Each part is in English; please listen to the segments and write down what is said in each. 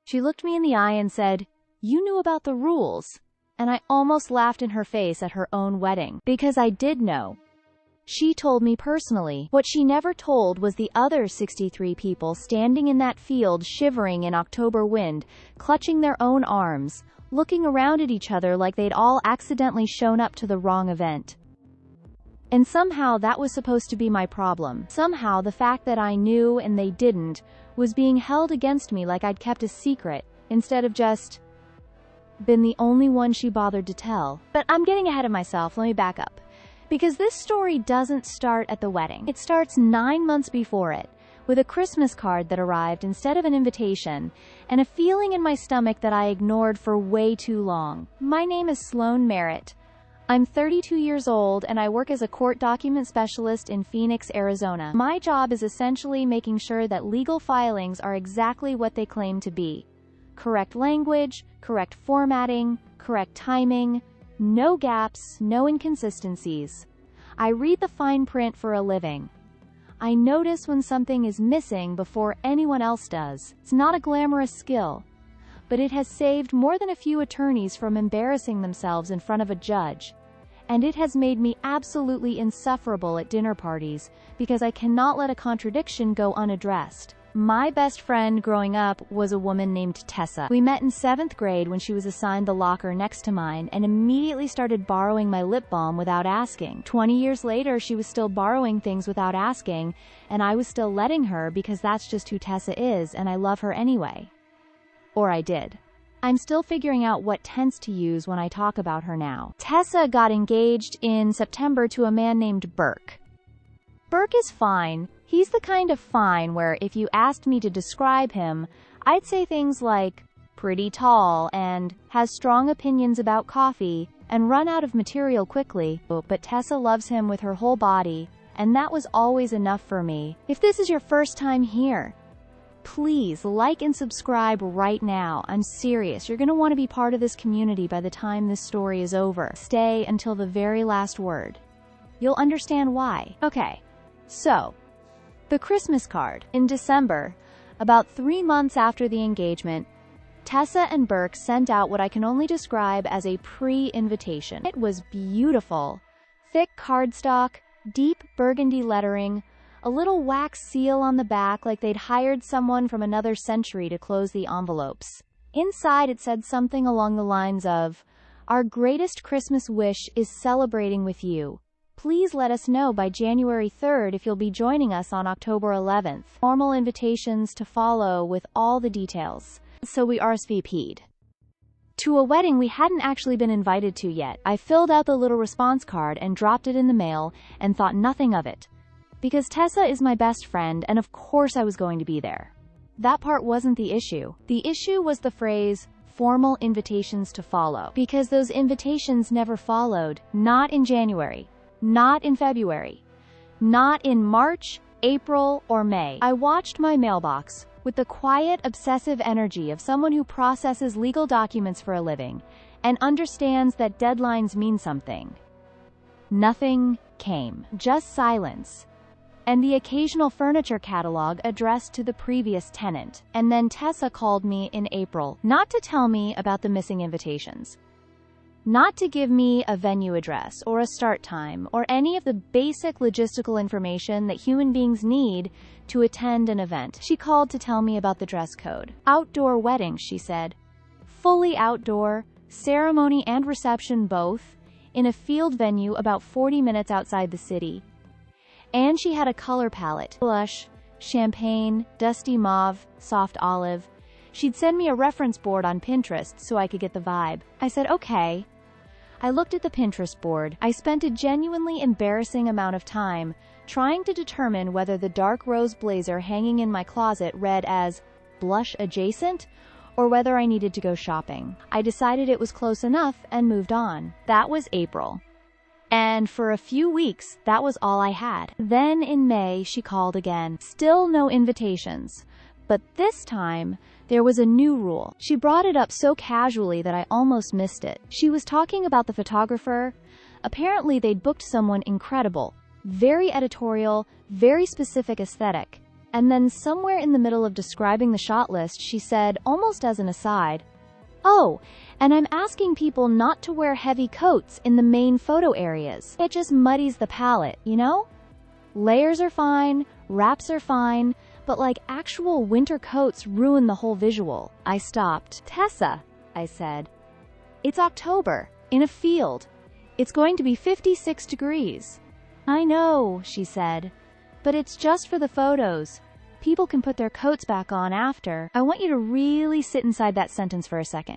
She looked me in the eye and said, "You knew about the rules." And I almost laughed in her face at her own wedding, because I did know. She told me personally. What she never told was the other 63 people standing in that field shivering in October wind, clutching their own arms, looking around at each other like they'd all accidentally shown up to the wrong event. And somehow that was supposed to be my problem. Somehow the fact that I knew and they didn't was being held against me like I'd kept a secret, instead of just been the only one she bothered to tell. But I'm getting ahead of myself, let me back up. Because this story doesn't start at the wedding. It starts 9 months before it, with a Christmas card that arrived instead of an invitation, and a feeling in my stomach that I ignored for way too long. My name is Sloan Merritt. I'm 32 years old and I work as a court document specialist in Phoenix, Arizona. My job is essentially making sure that legal filings are exactly what they claim to be. Correct language, correct formatting, correct timing, no gaps, no inconsistencies. I read the fine print for a living. I notice when something is missing before anyone else does. It's not a glamorous skill, but it has saved more than a few attorneys from embarrassing themselves in front of a judge. And it has made me absolutely insufferable at dinner parties, because I cannot let a contradiction go unaddressed. My best friend growing up was a woman named Tessa. We met in 7th grade when she was assigned the locker next to mine and immediately started borrowing my lip balm without asking. 20 years later, she was still borrowing things without asking, and I was still letting her because that's just who Tessa is and I love her anyway. Or I did. I'm still figuring out what tense to use when I talk about her now. Tessa got engaged in September to a man named Burke. Burke is fine. He's the kind of fine where if you asked me to describe him, I'd say things like pretty tall and has strong opinions about coffee and run out of material quickly. But Tessa loves him with her whole body, and that was always enough for me. If this is your first time here, please like and subscribe right now. I'm serious. You're going to want to be part of this community by the time this story is over. Stay until the very last word. You'll understand why. Okay, so the Christmas card. In December, about 3 months after the engagement, Tessa and Burke sent out what I can only describe as a pre-invitation. It was beautiful. Thick cardstock, deep burgundy lettering, a little wax seal on the back like they'd hired someone from another century to close the envelopes. Inside it said something along the lines of, "Our greatest Christmas wish is celebrating with you. Please let us know by January 3rd if you'll be joining us on October 11th. Formal invitations to follow with all the details." So we RSVP'd to a wedding we hadn't actually been invited to yet. I filled out the little response card and dropped it in the mail and thought nothing of it, because Tessa is my best friend and of course I was going to be there. That part wasn't the issue. The issue was the phrase, "formal invitations to follow," because those invitations never followed. Not in January. Not in February. Not in March, April, or May. I watched my mailbox with the quiet, obsessive energy of someone who processes legal documents for a living and understands that deadlines mean something. Nothing came. Just silence. And the occasional furniture catalog addressed to the previous tenant. And then Tessa called me in April, not to tell me about the missing invitations. Not to give me a venue address or a start time or any of the basic logistical information that human beings need to attend an event. She called to tell me about the dress code. Outdoor wedding, she said. Fully outdoor, ceremony and reception both, in a field venue about 40 minutes outside the city. And she had a color palette. Blush, champagne, dusty mauve, soft olive. She'd send me a reference board on Pinterest so I could get the vibe. I said, okay. I looked at the Pinterest board. I spent a genuinely embarrassing amount of time trying to determine whether the dark rose blazer hanging in my closet read as blush adjacent or whether I needed to go shopping. I decided it was close enough and moved on. That was April. And for a few weeks, that was all I had. Then in May, she called again. Still no invitations. But this time, there was a new rule. She brought it up so casually that I almost missed it. She was talking about the photographer. Apparently they'd booked someone incredible, very editorial, very specific aesthetic, And then somewhere in the middle of describing the shot list, she said, almost as an aside, "Oh, and I'm asking people not to wear heavy coats in the main photo areas. It just muddies the palette, you know? Layers are fine, wraps are fine, but like actual winter coats ruin the whole visual." I stopped. "Tessa," I said. "It's October, in a field. It's going to be 56 degrees. "I know," she said, "but it's just for the photos. People can put their coats back on after." I want you to really sit inside that sentence for a second.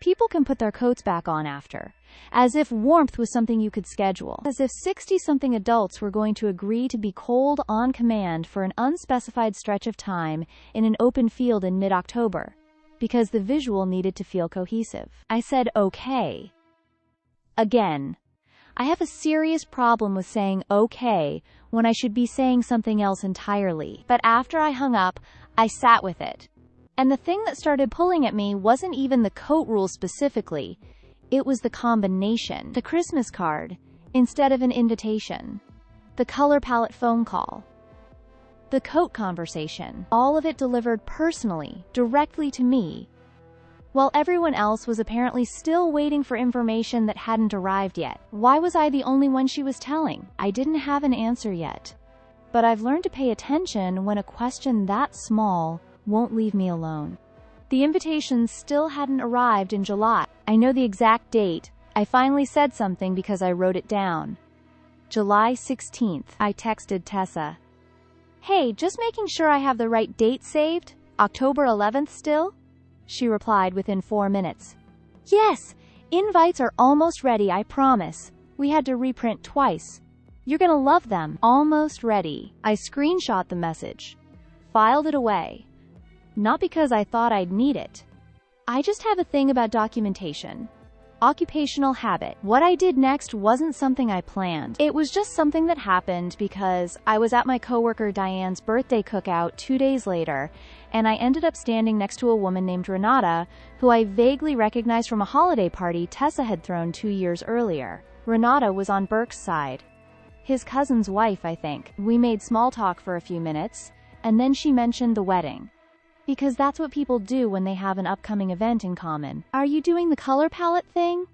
People can put their coats back on after. As if warmth was something you could schedule. As if 60-something adults were going to agree to be cold on command for an unspecified stretch of time in an open field in mid-October, because the visual needed to feel cohesive. I said, "Okay." Again, I have a serious problem with saying okay when I should be saying something else entirely. But after I hung up, I sat with it. And the thing that started pulling at me wasn't even the coat rule specifically. It was the combination. The Christmas card, instead of an invitation. The color palette phone call. The coat conversation. All of it delivered personally, directly to me, while everyone else was apparently still waiting for information that hadn't arrived yet. Why was I the only one she was telling? I didn't have an answer yet. But I've learned to pay attention when a question that small won't leave me alone. The invitations still hadn't arrived in July. I know the exact date. I finally said something because I wrote it down. July 16th. I texted Tessa. "Hey, just making sure I have the right date saved? October 11th still?" She replied within 4 minutes. "Yes, invites are almost ready, I promise. We had to reprint twice. You're gonna love them." Almost ready. I screenshot the message. Filed it away. Not because I thought I'd need it. I just have a thing about documentation. Occupational habit. What I did next wasn't something I planned. It was just something that happened because I was at my coworker Diane's birthday cookout 2 days later, and I ended up standing next to a woman named Renata, who I vaguely recognized from a holiday party Tessa had thrown 2 years earlier. Renata was on Burke's side. His cousin's wife, I think. We made small talk for a few minutes, and then she mentioned the wedding. Because that's what people do when they have an upcoming event in common. "Are you doing the color palette thing?"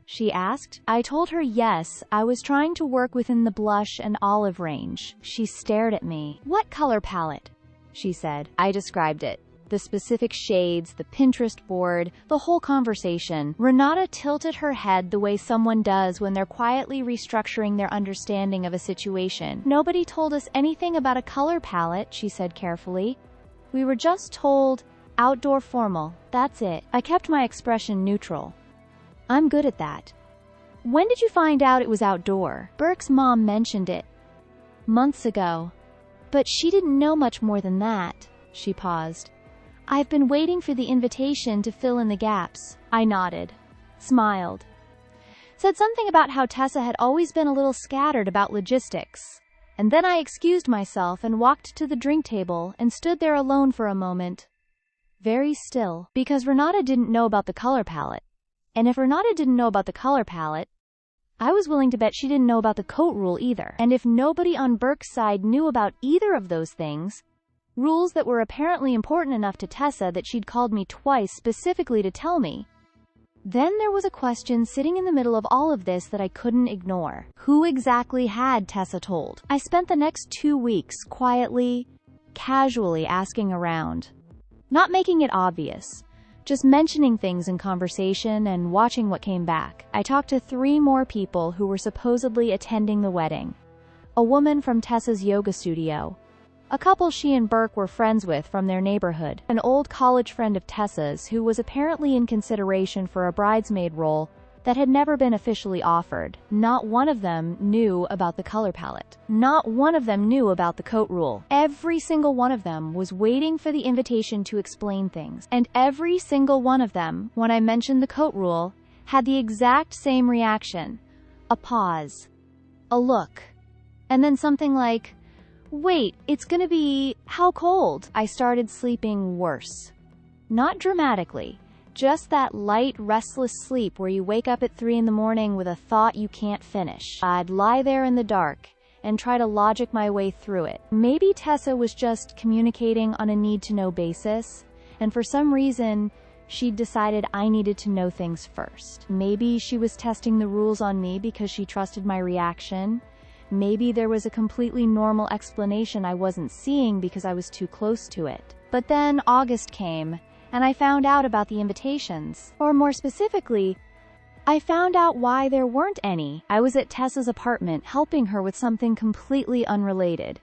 she asked. I told her yes, I was trying to work within the blush and olive range. She stared at me. "What color palette?" she said. I described it. The specific shades, the Pinterest board, the whole conversation. Renata tilted her head the way someone does when they're quietly restructuring their understanding of a situation. "Nobody told us anything about a color palette," she said carefully. "We were just told, outdoor formal, that's it." I kept my expression neutral. I'm good at that. "When did you find out it was outdoor?" "Burke's mom mentioned it months ago. But she didn't know much more than that." She paused. "I've been waiting for the invitation to fill in the gaps." I nodded, smiled, said something about how Tessa had always been a little scattered about logistics. And then I excused myself and walked to the drink table and stood there alone for a moment. Very still, because Renata didn't know about the color palette. And if Renata didn't know about the color palette, I was willing to bet she didn't know about the coat rule either. And if nobody on Burke's side knew about either of those things, rules that were apparently important enough to Tessa that she'd called me twice specifically to tell me, then there was a question sitting in the middle of all of this that I couldn't ignore. Who exactly had Tessa told? I spent the next 2 weeks quietly, casually asking around. Not making it obvious, just mentioning things in conversation and watching what came back. I talked to 3 more people who were supposedly attending the wedding. A woman from Tessa's yoga studio, a couple she and Burke were friends with from their neighborhood, an old college friend of Tessa's who was apparently in consideration for a bridesmaid role that had never been officially offered. Not one of them knew about the color palette. Not one of them knew about the coat rule. Every single one of them was waiting for the invitation to explain things. And every single one of them, when I mentioned the coat rule, had the exact same reaction. A pause. A look. And then something like, "Wait, it's gonna be... how cold?" I started sleeping worse. Not dramatically, just that light, restless sleep where you wake up at 3 in the morning with a thought you can't finish. I'd lie there in the dark, and try to logic my way through it. Maybe Tessa was just communicating on a need-to-know basis, and for some reason, she'd decided I needed to know things first. Maybe she was testing the rules on me because she trusted my reaction. Maybe there was a completely normal explanation I wasn't seeing because I was too close to it. But then August came, and I found out about the invitations. Or more specifically, I found out why there weren't any. I was at Tessa's apartment helping her with something completely unrelated.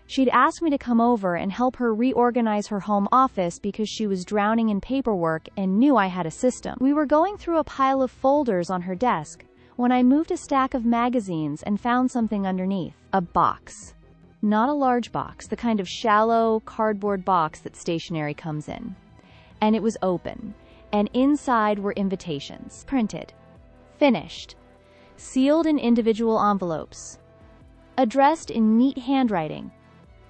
She'd asked me to come over and help her reorganize her home office because she was drowning in paperwork and knew I had a system. We were going through a pile of folders on her desk when I moved a stack of magazines and found something underneath. A box. Not a large box, the kind of shallow cardboard box that stationery comes in. And it was open, and inside were invitations. Printed. Finished. Sealed in individual envelopes. Addressed in neat handwriting.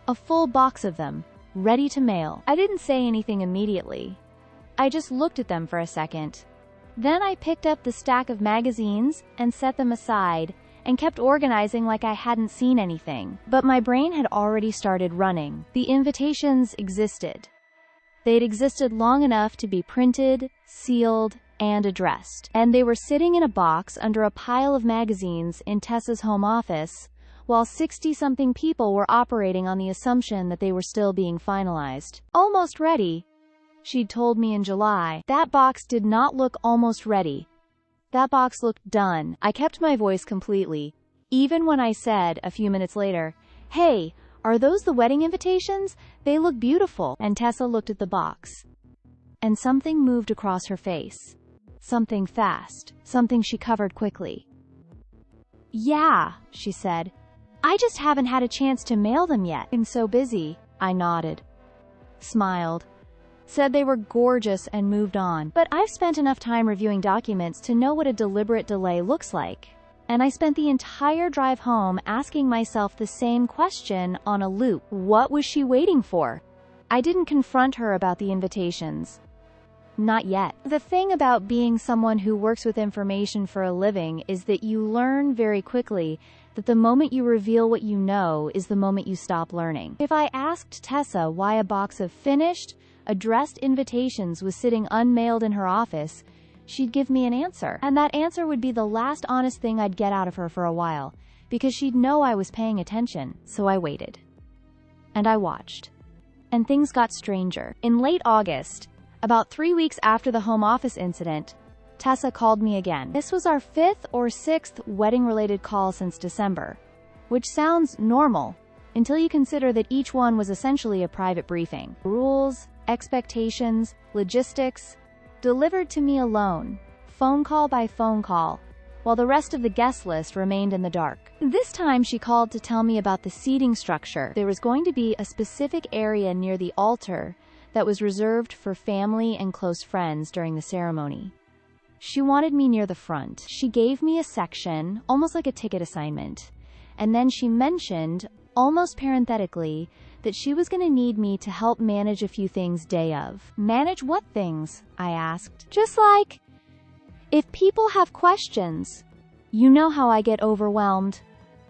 A full box of them, ready to mail. I didn't say anything immediately. I just looked at them for a second. Then I picked up the stack of magazines and set them aside and kept organizing like I hadn't seen anything. But my brain had already started running. The invitations existed. They'd existed long enough to be printed, sealed, and addressed. And they were sitting in a box under a pile of magazines in Tessa's home office, while 60-something people were operating on the assumption that they were still being finalized. Almost ready, she'd told me in July. That box did not look almost ready. That box looked done. I kept my voice completely, even when I said, a few minutes later, "Hey, are those the wedding invitations? They look beautiful." And Tessa looked at the box. And something moved across her face. Something fast. Something she covered quickly. "Yeah," she said. "I just haven't had a chance to mail them yet. I'm so busy." I nodded. Smiled. Said they were gorgeous and moved on. But I've spent enough time reviewing documents to know what a deliberate delay looks like. And I spent the entire drive home asking myself the same question on a loop. What was she waiting for? I didn't confront her about the invitations. Not yet. The thing about being someone who works with information for a living is that you learn very quickly that the moment you reveal what you know is the moment you stop learning. If I asked Tessa why a box of finished, addressed invitations was sitting unmailed in her office, she'd give me an answer. And that answer would be the last honest thing I'd get out of her for a while, because she'd know I was paying attention. So I waited. And I watched. And things got stranger. In late August, about 3 weeks after the home office incident, Tessa called me again. This was our 5th or 6th wedding-related call since December, which sounds normal, until you consider that each one was essentially a private briefing. Rules, expectations, logistics, delivered to me alone, phone call by phone call, while the rest of the guest list remained in the dark. This time she called to tell me about the seating structure. There was going to be a specific area near the altar that was reserved for family and close friends during the ceremony. She wanted me near the front. She gave me a section, almost like a ticket assignment, and then she mentioned, almost parenthetically, that she was going to need me to help manage a few things day of. Manage what things? I asked. Just like, if people have questions. You know how I get overwhelmed.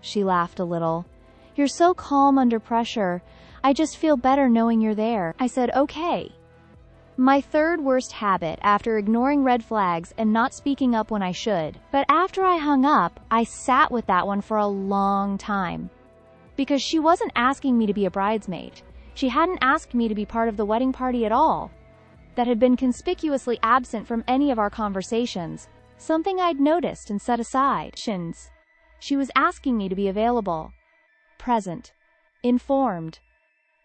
She laughed a little. You're so calm under pressure. I just feel better knowing you're there. I said, okay. My third worst habit after ignoring red flags and not speaking up when I should. But after I hung up, I sat with that one for a long time. Because she wasn't asking me to be a bridesmaid. She hadn't asked me to be part of the wedding party at all. That had been conspicuously absent from any of our conversations, something I'd noticed and set aside. She was asking me to be available, present, informed,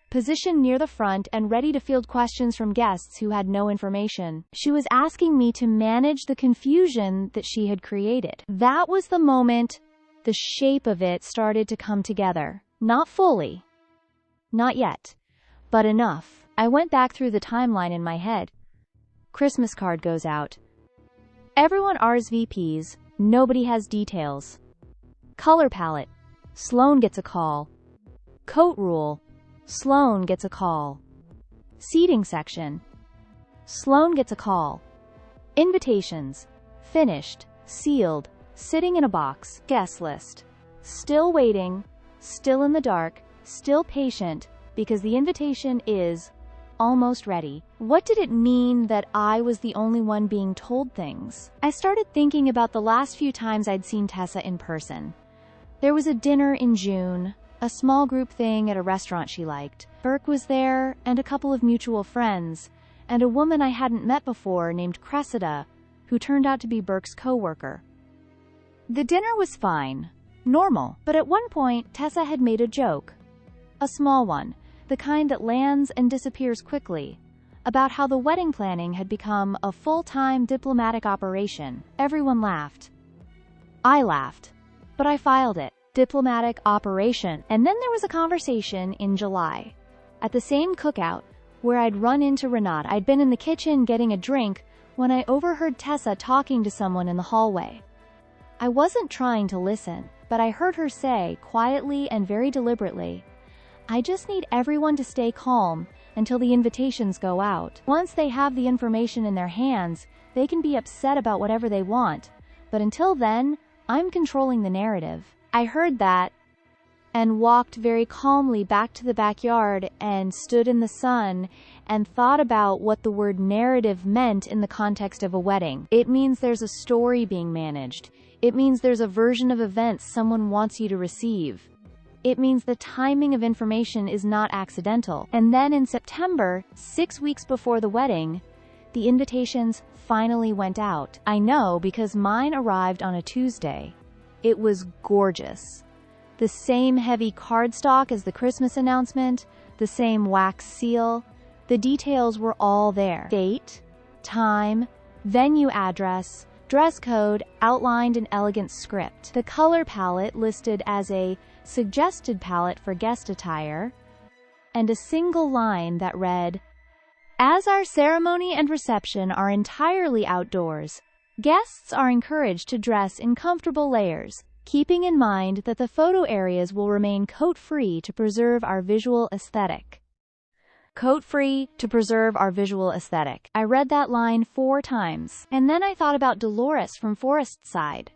positioned near the front and ready to field questions from guests who had no information. She was asking me to manage the confusion that she had created. That was the moment the shape of it started to come together. Not fully. Not yet. But enough. I went back through the timeline in my head. Christmas card goes out. Everyone RSVPs. Nobody has details. Color palette. Sloan gets a call. Coat rule. Sloan gets a call. Seating section. Sloan gets a call. Invitations. Finished. Sealed. Sitting in a box. Guest list. Still waiting. still in the dark, still patient, because the invitation is almost ready. What did it mean that I was the only one being told things? I started thinking about the last few times I'd seen Tessa in person. There was a dinner in June, a small group thing at a restaurant she liked. Burke was there, and a couple of mutual friends, and a woman I hadn't met before named Cressida, who turned out to be Burke's co-worker. The dinner was fine, normal, but at one point Tessa had made a joke. A small one, the kind that lands and disappears quickly, about how the wedding planning had become a full-time diplomatic operation. Everyone laughed. I laughed, but I filed it. Diplomatic operation. And then there was a conversation in July, at the same cookout, where I'd run into Renata. I'd been in the kitchen getting a drink when I overheard Tessa talking to someone in the hallway. I wasn't trying to listen, but I heard her say, quietly and very deliberately, "I just need everyone to stay calm until the invitations go out. Once they have the information in their hands, they can be upset about whatever they want, but until then, I'm controlling the narrative." I heard that and walked very calmly back to the backyard and stood in the sun and thought about what the word narrative meant in the context of a wedding. It means there's a story being managed. It means there's a version of events someone wants you to receive. It means the timing of information is not accidental. And then in September, 6 weeks before the wedding, the invitations finally went out. I know because mine arrived on a Tuesday. It was gorgeous. The same heavy cardstock as the Christmas announcement, the same wax seal. The details were all there. Date, time, venue address, dress code outlined in elegant script. The color palette listed as a suggested palette for guest attire, and a single line that read, "As our ceremony and reception are entirely outdoors, guests are encouraged to dress in comfortable layers, keeping in mind that the photo areas will remain coat-free to preserve our visual aesthetic." Coat-free to preserve our visual aesthetic. I read that line 4 times, and then I thought about Dolores from Forest Side.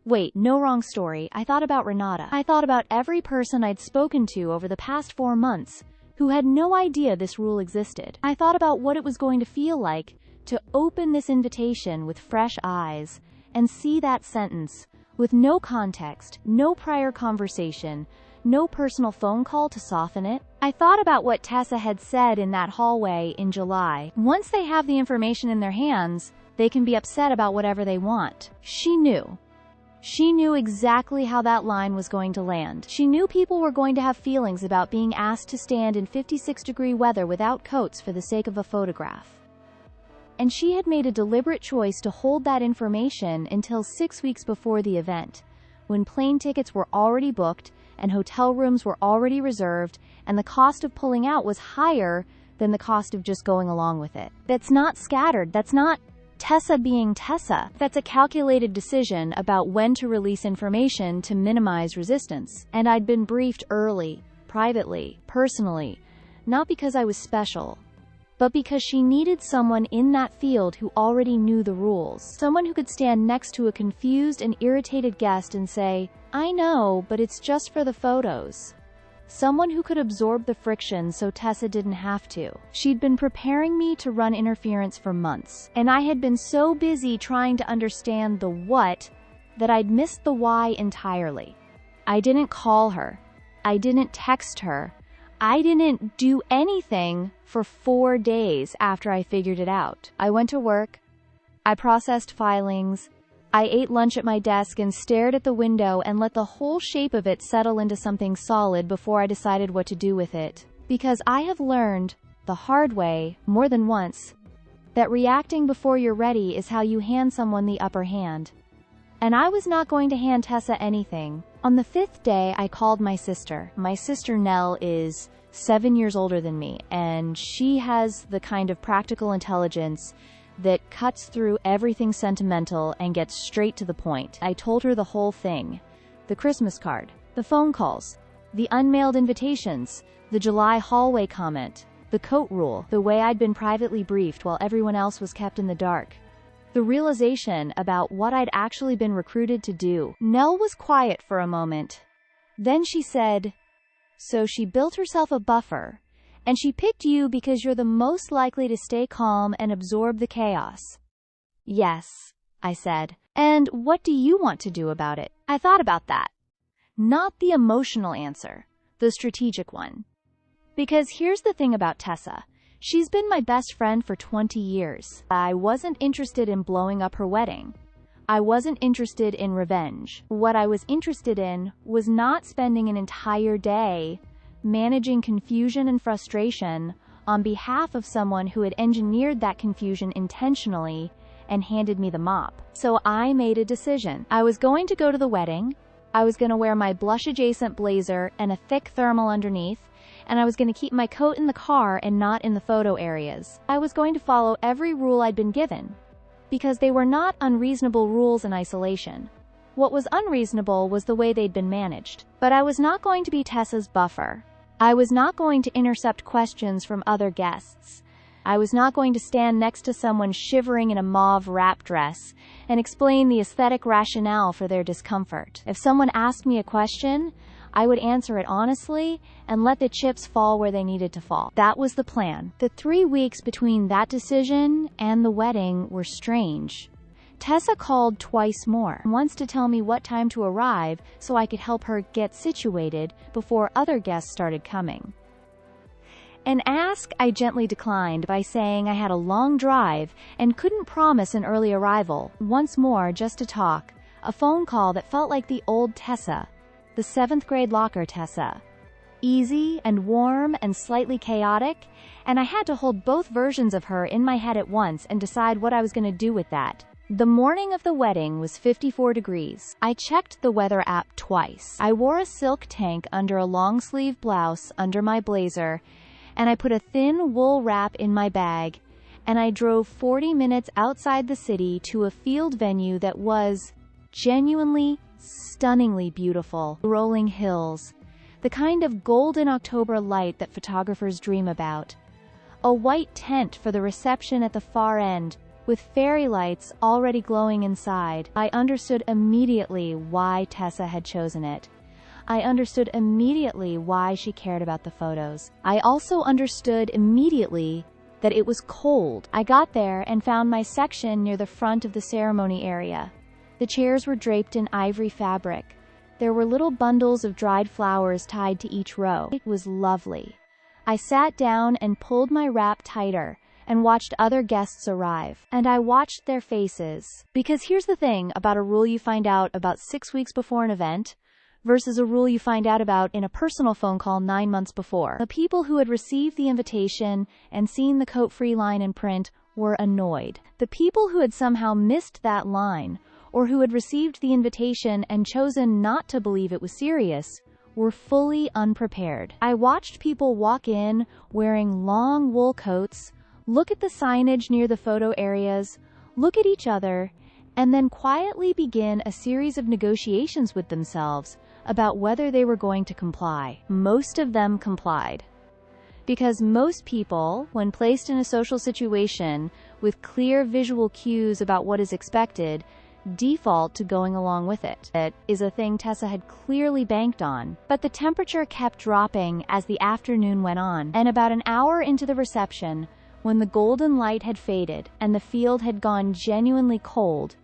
Wait, no, wrong story. I thought about Renata. I thought about every person I'd spoken to over the past 4 months who had no idea this rule existed. I thought about what it was going to feel like to open this invitation with fresh eyes and see that sentence, with no context, no prior conversation, no personal phone call to soften it. I thought about what Tessa had said in that hallway in July. Once they have the information in their hands, they can be upset about whatever they want. She knew. She knew exactly how that line was going to land. She knew people were going to have feelings about being asked to stand in 56-degree weather without coats for the sake of a photograph. And she had made a deliberate choice to hold that information until 6 weeks before the event, when plane tickets were already booked and hotel rooms were already reserved, and the cost of pulling out was higher than the cost of just going along with it. That's not scattered. That's not Tessa being Tessa. That's a calculated decision about when to release information to minimize resistance. And I'd been briefed early, privately, personally, not because I was special, but because she needed someone in that field who already knew the rules. Someone who could stand next to a confused and irritated guest and say, "I know, but it's just for the photos." Someone who could absorb the friction so Tessa didn't have to. She'd been preparing me to run interference for months, and I had been so busy trying to understand the what that I'd missed the why entirely. I didn't call her. I didn't text her. I didn't do anything for 4 days after I figured it out. I went to work. I processed filings. I ate lunch at my desk and stared at the window and let the whole shape of it settle into something solid before I decided what to do with it. Because I have learned, the hard way, more than once, that reacting before you're ready is how you hand someone the upper hand. And I was not going to hand Tessa anything. On the 5th day, I called my sister. My sister Nell is 7 years older than me, and she has the kind of practical intelligence that cuts through everything sentimental and gets straight to the point. I told her the whole thing. The Christmas card, the phone calls, the unmailed invitations, the July hallway comment, the coat rule, the way I'd been privately briefed while everyone else was kept in the dark. The realization about what I'd actually been recruited to do. Nell was quiet for a moment. Then she said, "So she built herself a buffer, and she picked you because you're the most likely to stay calm and absorb the chaos." "Yes," I said. "And what do you want to do about it?" I thought about that. Not the emotional answer, the strategic one. Because here's the thing about Tessa. She's been my best friend for 20 years. I wasn't interested in blowing up her wedding. I wasn't interested in revenge. What I was interested in was not spending an entire day managing confusion and frustration on behalf of someone who had engineered that confusion intentionally and handed me the mop. So I made a decision. I was going to go to the wedding. I was going to wear my blush-adjacent blazer and a thick thermal underneath, and I was going to keep my coat in the car and not in the photo areas. I was going to follow every rule I'd been given, because they were not unreasonable rules in isolation. What was unreasonable was the way they'd been managed. But I was not going to be Tessa's buffer. I was not going to intercept questions from other guests. I was not going to stand next to someone shivering in a mauve wrap dress and explain the aesthetic rationale for their discomfort. If someone asked me a question, I would answer it honestly and let the chips fall where they needed to fall. That was the plan. The 3 weeks between that decision and the wedding were strange. Tessa called twice more, once to tell me what time to arrive so I could help her get situated before other guests started coming. An ask I gently declined by saying I had a long drive and couldn't promise an early arrival. Once more, just to talk, a phone call that felt like the old Tessa, the 7th grade locker Tessa. Easy and warm and slightly chaotic, and I had to hold both versions of her in my head at once and decide what I was going to do with that. The morning of the wedding was 54 degrees. I checked the weather app twice. I wore a silk tank under a long-sleeve blouse under my blazer, and I put a thin wool wrap in my bag, and I drove 40 minutes outside the city to a field venue that was genuinely, stunningly beautiful. Rolling hills, the kind of golden October light that photographers dream about. A white tent for the reception at the far end, with fairy lights already glowing inside. I understood immediately why Tessa had chosen it. I understood immediately why she cared about the photos. I also understood immediately that it was cold. I got there and found my section near the front of the ceremony area. The chairs were draped in ivory fabric. There were little bundles of dried flowers tied to each row. It was lovely. I sat down and pulled my wrap tighter and watched other guests arrive. And I watched their faces. Because here's the thing about a rule you find out about 6 weeks before an event versus a rule you find out about in a personal phone call 9 months before. The people who had received the invitation and seen the coat-free line in print were annoyed. The people who had somehow missed that line, or who had received the invitation and chosen not to believe it was serious, were fully unprepared. I watched people walk in wearing long wool coats, look at the signage near the photo areas, look at each other, and then quietly begin a series of negotiations with themselves about whether they were going to comply. Most of them complied. Because most people, when placed in a social situation with clear visual cues about what is expected, default to going along with it. It is a thing Tessa had clearly banked on. But the temperature kept dropping as the afternoon went on, and about an hour into the reception, when the golden light had faded and the field had gone genuinely cold,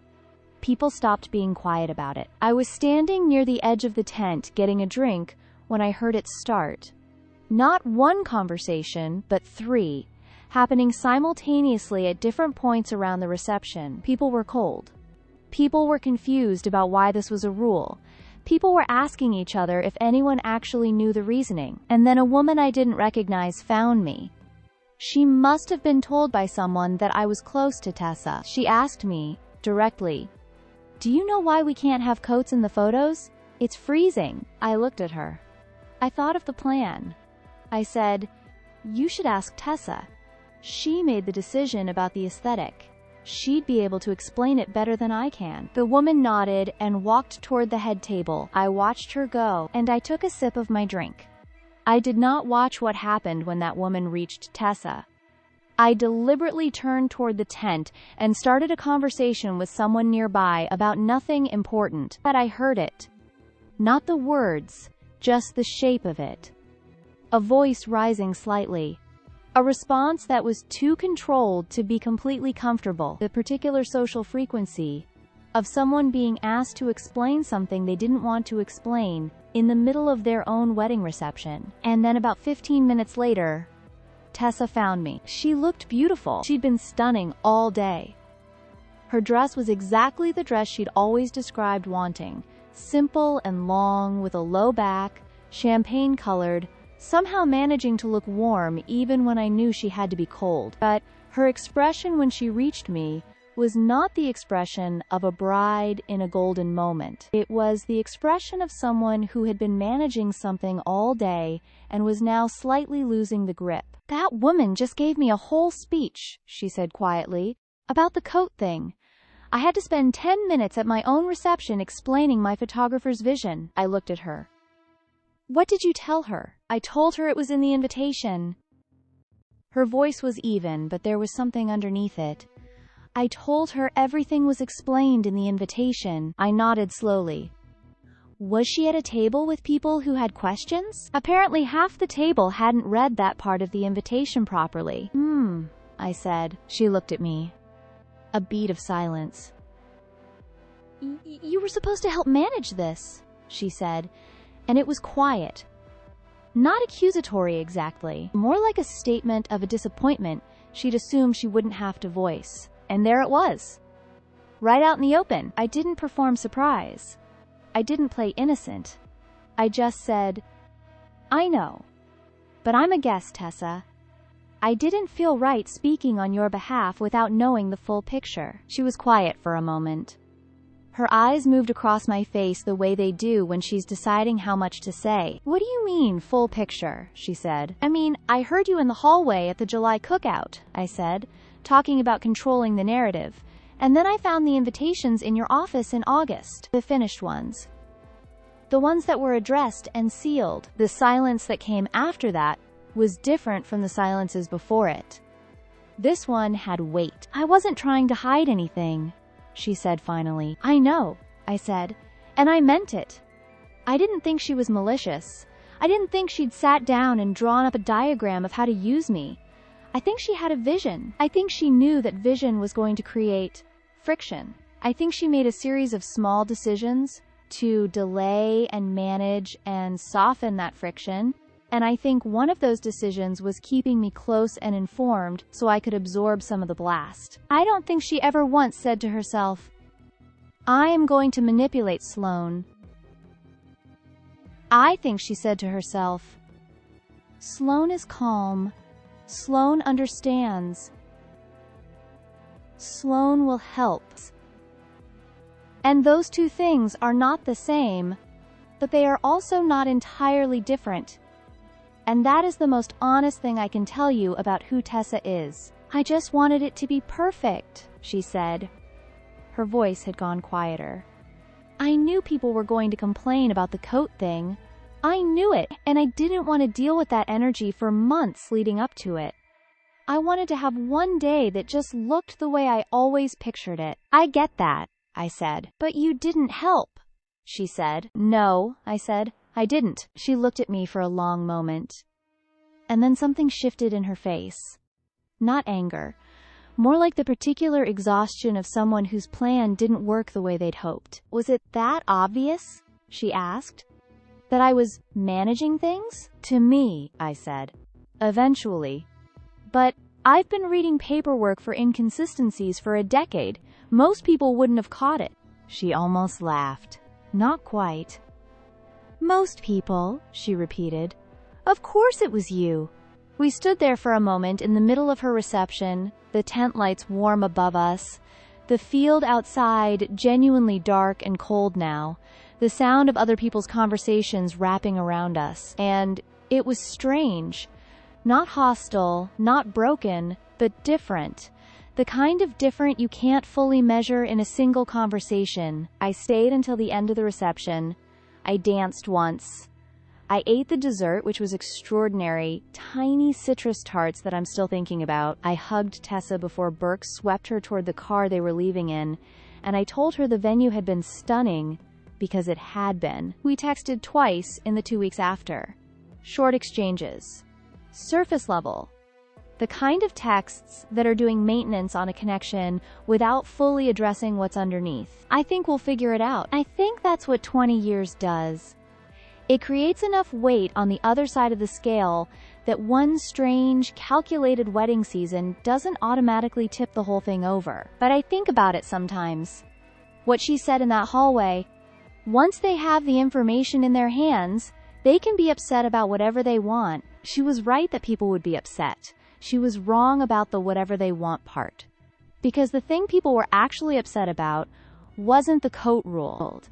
people stopped being quiet about it. I was standing near the edge of the tent getting a drink when I heard it start. Not one conversation, but 3, happening simultaneously at different points around the reception. People were cold. People were confused about why this was a rule. People were asking each other if anyone actually knew the reasoning. And then a woman I didn't recognize found me. She must have been told by someone that I was close to Tessa. She asked me, directly, "Do you know why we can't have coats in the photos? It's freezing." I looked at her. I thought of the plan. I said, "You should ask Tessa. She made the decision about the aesthetic. She'd be able to explain it better than I can." The woman nodded and walked toward the head table. I watched her go, and I took a sip of my drink. I did not watch what happened when that woman reached Tessa. I deliberately turned toward the tent and started a conversation with someone nearby about nothing important. But I heard it. Not the words, just the shape of it. A voice rising slightly. A response that was too controlled to be completely comfortable. The particular social frequency of someone being asked to explain something they didn't want to explain in the middle of their own wedding reception. And then about 15 minutes later, Tessa found me. She looked beautiful. She'd been stunning all day. Her dress was exactly the dress she'd always described wanting. Simple and long, with a low back, champagne-colored, somehow managing to look warm even when I knew she had to be cold. But her expression when she reached me was not the expression of a bride in a golden moment. It was the expression of someone who had been managing something all day and was now slightly losing the grip. "That woman just gave me a whole speech," she said quietly, "about the coat thing. I had to spend 10 minutes at my own reception explaining my photographer's vision." I looked at her. "What did you tell her?" "I told her it was in the invitation." Her voice was even, but there was something underneath it. "I told her everything was explained in the invitation." I nodded slowly. "Was she at a table with people who had questions?" "Apparently half the table hadn't read that part of the invitation properly." I said. She looked at me. A beat of silence. You were supposed to help manage this," she said, and it was quiet. Not accusatory exactly, more like a statement of a disappointment she'd assumed she wouldn't have to voice. And there it was. Right out in the open. I didn't perform surprise. I didn't play innocent. I just said, "I know. But I'm a guest, Tessa. I didn't feel right speaking on your behalf without knowing the full picture." She was quiet for a moment. Her eyes moved across my face the way they do when she's deciding how much to say. "What do you mean, full picture?" she said. "I mean, I heard you in the hallway at the July cookout," I said, talking about controlling the narrative. "And then I found the invitations in your office in August. The finished ones. The ones that were addressed and sealed." The silence that came after that was different from the silences before it. This one had weight. "I wasn't trying to hide anything," she said finally. "I know," I said, "and I meant it. I didn't think she was malicious. I didn't think she'd sat down and drawn up a diagram of how to use me. I think she had a vision. I think she knew that vision was going to create friction. I think she made a series of small decisions to delay and manage and soften that friction. And I think one of those decisions was keeping me close and informed so I could absorb some of the blast. I don't think she ever once said to herself, I am going to manipulate Sloane. I think she said to herself, Sloane is calm. Sloane understands. Sloane will help. And those two things are not the same, but they are also not entirely different. And that is the most honest thing I can tell you about who Tessa is. I just wanted it to be perfect, she said. Her voice had gone quieter. I knew people were going to complain about the coat thing. I knew it, and I didn't want to deal with that energy for months leading up to it. I wanted to have one day that just looked the way I always pictured it. I get that, I said. But you didn't help, she said. No, I said. I didn't. She looked at me for a long moment. And then something shifted in her face. Not anger. More like the particular exhaustion of someone whose plan didn't work the way they'd hoped. Was it that obvious? She asked. That I was managing things? To me, I said. Eventually. But I've been reading paperwork for inconsistencies for a decade. Most people wouldn't have caught it. She almost laughed. Not quite. Most people, she repeated. Of course it was you. We stood there for a moment in the middle of her reception, the tent lights warm above us, the field outside genuinely dark and cold now, the sound of other people's conversations wrapping around us. And it was strange. Not hostile, not broken, but different. The kind of different you can't fully measure in a single conversation. I stayed until the end of the reception. I danced once. I ate the dessert, which was extraordinary, tiny citrus tarts that I'm still thinking about. I hugged Tessa before Burke swept her toward the car they were leaving in, and I told her the venue had been stunning, because it had been. We texted twice in the 2 weeks after. Short exchanges. Surface level. The kind of texts that are doing maintenance on a connection without fully addressing what's underneath. I think we'll figure it out. I think that's what 20 years does. It creates enough weight on the other side of the scale that one strange, calculated wedding season doesn't automatically tip the whole thing over. But I think about it sometimes. What she said in that hallway, once they have the information in their hands, they can be upset about whatever they want. She was right that people would be upset. She was wrong about the whatever they want part. Because the thing people were actually upset about wasn't the coat rule.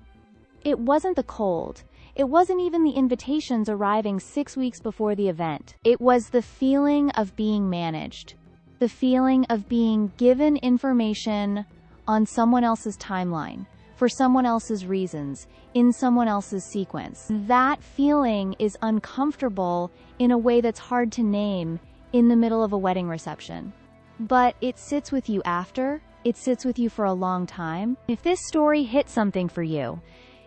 It wasn't the cold. It wasn't even the invitations arriving 6 weeks before the event. It was the feeling of being managed. The feeling of being given information on someone else's timeline, for someone else's reasons, in someone else's sequence. That feeling is uncomfortable in a way that's hard to name in the middle of a wedding reception. But it sits with you after. It sits with you for a long time. If this story hit something for you,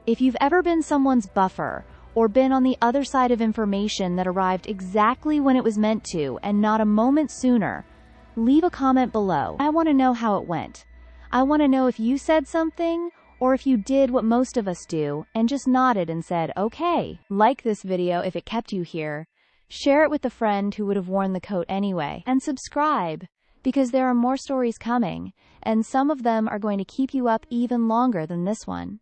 if you've ever been someone's buffer, or been on the other side of information that arrived exactly when it was meant to and not a moment sooner, leave a comment below. I want to know how it went. I want to know if you said something, or if you did what most of us do and just nodded and said, okay. Like this video if it kept you here. Share it with a friend who would have worn the coat anyway. And subscribe, because there are more stories coming, and some of them are going to keep you up even longer than this one.